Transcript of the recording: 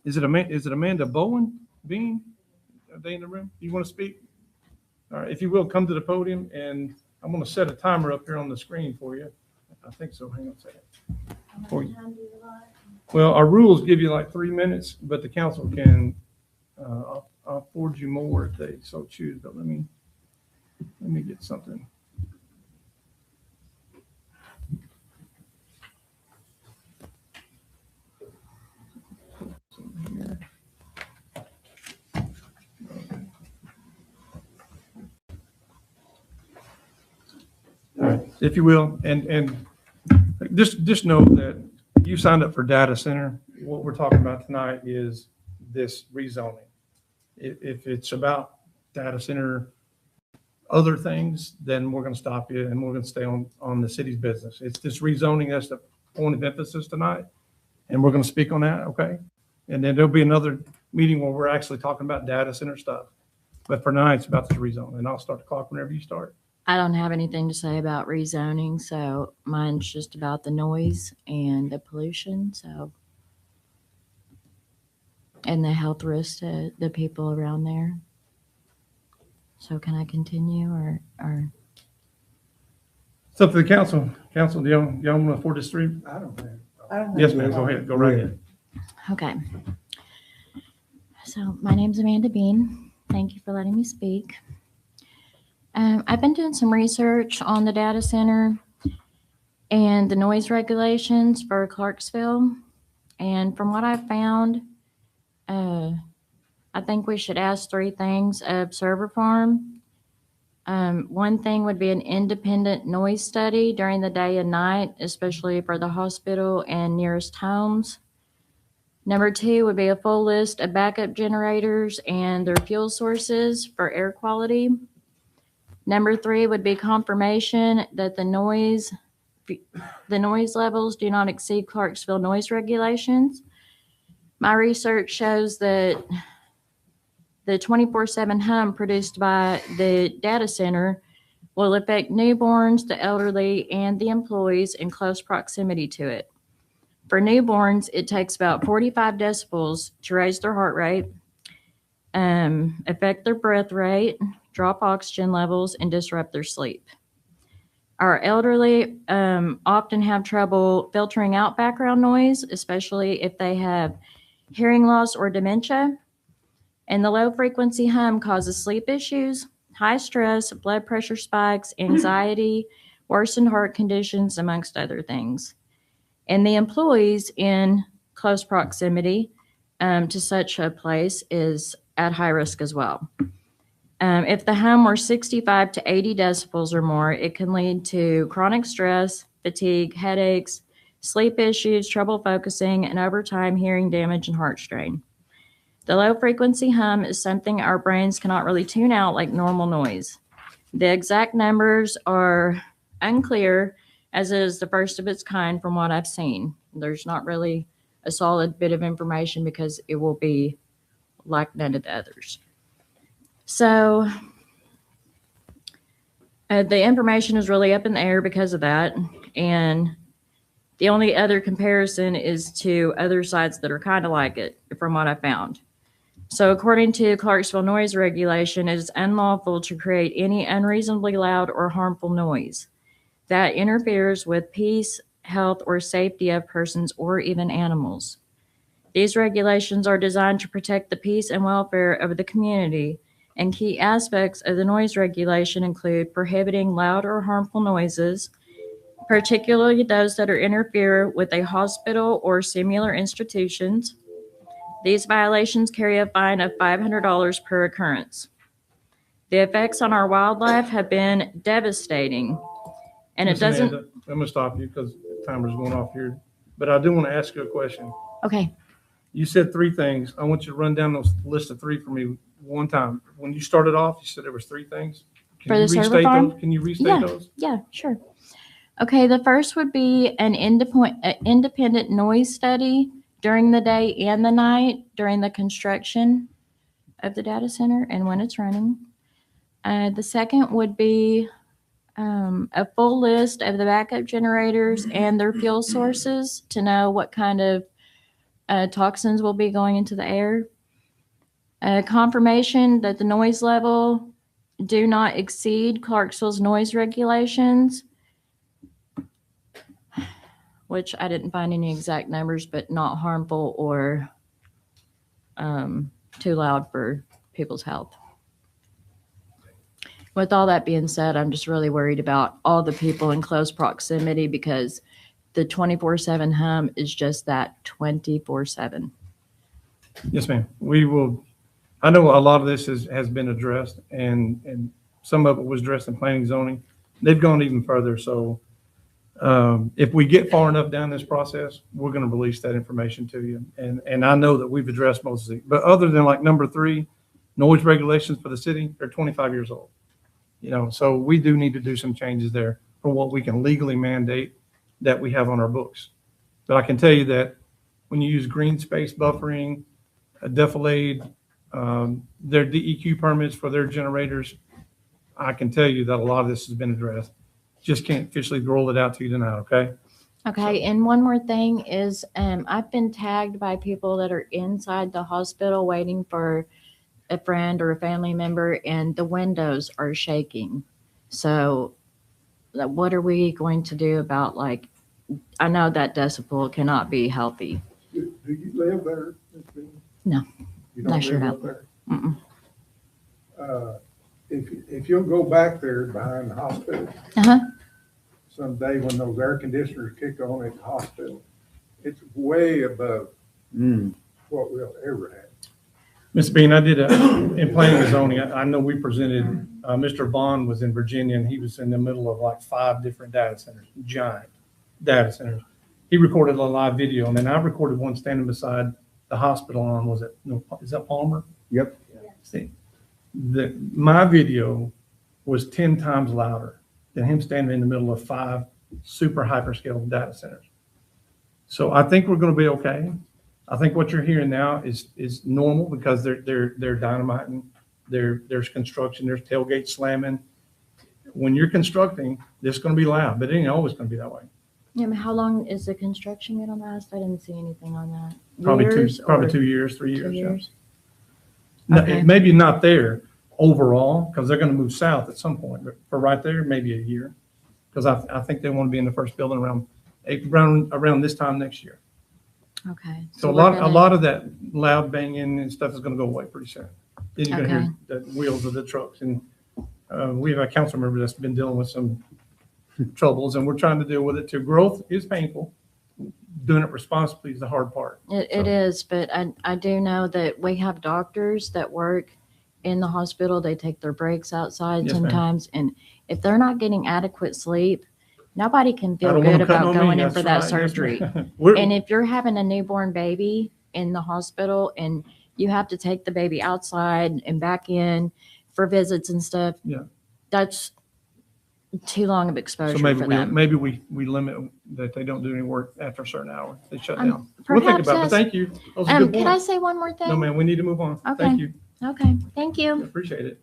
is it Amanda Bean? Are they in the room? You want to speak? All right, if you will, come to the podium, and I'm going to set a timer up here on the screen for you. I think so. Hang on a second. For you. Well, our rules give you like 3 minutes, but the council can afford you more if they so choose. But let me get something. All right, if you will, and just know that you signed up for data center. What we're talking about tonight is this rezoning. If it's about data center, other things, then we're going to stop you and we're going to stay on the city's business. It's this rezoning that's the point of emphasis tonight, and we're going to speak on that, okay? And then there'll be another meeting where we're actually talking about data center stuff. But for tonight, it's about the rezone, and I'll start the clock whenever you start. I don't have anything to say about rezoning, so mine's just about the noise and the pollution, and the health risks to the people around there. So can I continue or? It's up to the council. Council, do y'all want to afford this three? I don't think. Yes, ma'am. Go ahead. Go right ahead. Okay. So my name's Amanda Bean. Thank you for letting me speak. I've been doing some research on the data center and the noise regulations for Clarksville. And from what I've found, I think we should ask three things of server farm. One thing would be an independent noise study during the day and night, especially for the hospital and nearest homes. Number two would be a full list of backup generators and their fuel sources for air quality. Number three would be confirmation that the noise levels do not exceed Clarksville noise regulations. My research shows that the 24/7 hum produced by the data center will affect newborns, the elderly, and the employees in close proximity to it. For newborns, it takes about 45 decibels to raise their heart rate, affect their breath rate, drop oxygen levels, and disrupt their sleep. Our elderly often have trouble filtering out background noise, especially if they have hearing loss or dementia. And the low frequency hum causes sleep issues, high stress, blood pressure spikes, anxiety, worsened heart conditions, amongst other things. And the employees in close proximity to such a place is at high risk as well. If the hum were 65 to 80 decibels or more, it can lead to chronic stress, fatigue, headaches, sleep issues, trouble focusing, and over time, hearing damage and heart strain. The low frequency hum is something our brains cannot really tune out like normal noise. The exact numbers are unclear, as it is the first of its kind from what I've seen. There's not really a solid bit of information because it will be like none of the others. So the information is really up in the air because of that. And the only other comparison is to other sites that are kind of like it, from what I found. So according to Clarksville noise regulation, it is unlawful to create any unreasonably loud or harmful noise that interferes with peace, health, or safety of persons or even animals. These regulations are designed to protect the peace and welfare of the community, and key aspects of the noise regulation include prohibiting loud or harmful noises, particularly those that interfere with a hospital or similar institutions. These violations carry a fine of $500 per occurrence. The effects on our wildlife have been devastating, and Ms. it doesn't. Amanda, I'm going to stop you because the timer's going off here. But I do want to ask you a question. Okay. You said three things. I want you to run down those list of three for me one time. When you started off, you said there was three things. Can For you the server restate farm? those? Can you restate those? Yeah, sure. Okay, the first would be an independent noise study during the day and the night during the construction of the data center and when it's running. The second would be a full list of the backup generators and their fuel sources to know what kind of toxins will be going into the air. Confirmation that the noise level do not exceed Clarksville's noise regulations, which I didn't find any exact numbers, but not harmful or too loud for people's health. With all that being said, I'm just really worried about all the people in close proximity because the 24/7 hum is just that 24/7. Yes, ma'am. We will, I know a lot of this has been addressed and some of it was addressed in planning and zoning. They've gone even further. So if we get far enough down this process, we're going to release that information to you. And I know that we've addressed most of it, but other than like number 3, noise regulations for the city, they're 25 years old. You know, so we do need to do some changes there for what we can legally mandate that we have on our books. But I can tell you that when you use green space buffering, a defilade, their DEQ permits for their generators, I can tell you that a lot of this has been addressed. Just can't officially roll it out to you tonight, okay? Okay, and one more thing is I've been tagged by people that are inside the hospital waiting for a friend or a family member, and the windows are shaking. So what are we going to do about, like, I know that decibel cannot be healthy. Do you live there, Ms. Bean? No. You don't I sure live don't. up there? Mm-mm. If you'll go back there behind the hospital Uh-huh. someday when those air conditioners kick on at the hospital, it's way above what we'll ever have. Ms. Bean, I did in planning and zoning, I know we presented, Mr. Vaughn was in Virginia and he was in the middle of like 5 different data centers, giant data centers. He recorded a live video and then I recorded one standing beside the hospital on, is that Palmer? Yep. See, my video was 10 times louder than him standing in the middle of 5 super hyperscale data centers. So I think we're going to be okay. I think what you're hearing now is normal because they're dynamiting, there's construction, there's tailgate slamming. When you're constructing, it's going to be loud, but it ain't always going to be that way. Yeah, how long is the construction going to last? I didn't see anything on that. Probably Years 2 years, 3 years. 2 years? No, Okay. maybe not there overall because they're going to move south at some point, but for right there, maybe a year. Because I think they want to be in the first building around this time next year. Okay. So a we're lot of that loud banging and stuff is going to go away pretty soon. Then you're going to Okay. hear the wheels of the trucks. And we have a council member that's been dealing with some troubles, and we're trying to deal with it too. Growth is painful. Doing it responsibly is the hard part. It is, but I do know that we have doctors that work in the hospital. They take their breaks outside Yes, ma'am. sometimes, and if they're not getting adequate sleep, nobody can I feel don't want good them cutting about on me. going in That's for that right. Yes, surgery. ma'am. And if you're having a newborn baby in the hospital and you have to take the baby outside and back in for visits and stuff, Yeah. that's too long of exposure So maybe for them. we limit that they don't do any work after a certain hour. They shut Um, down. We'll think perhaps about it. But as- thank you. Those are good Can I points. say one more thing? No, man, we need to move on. Okay. Thank you. Okay, thank you. Appreciate it.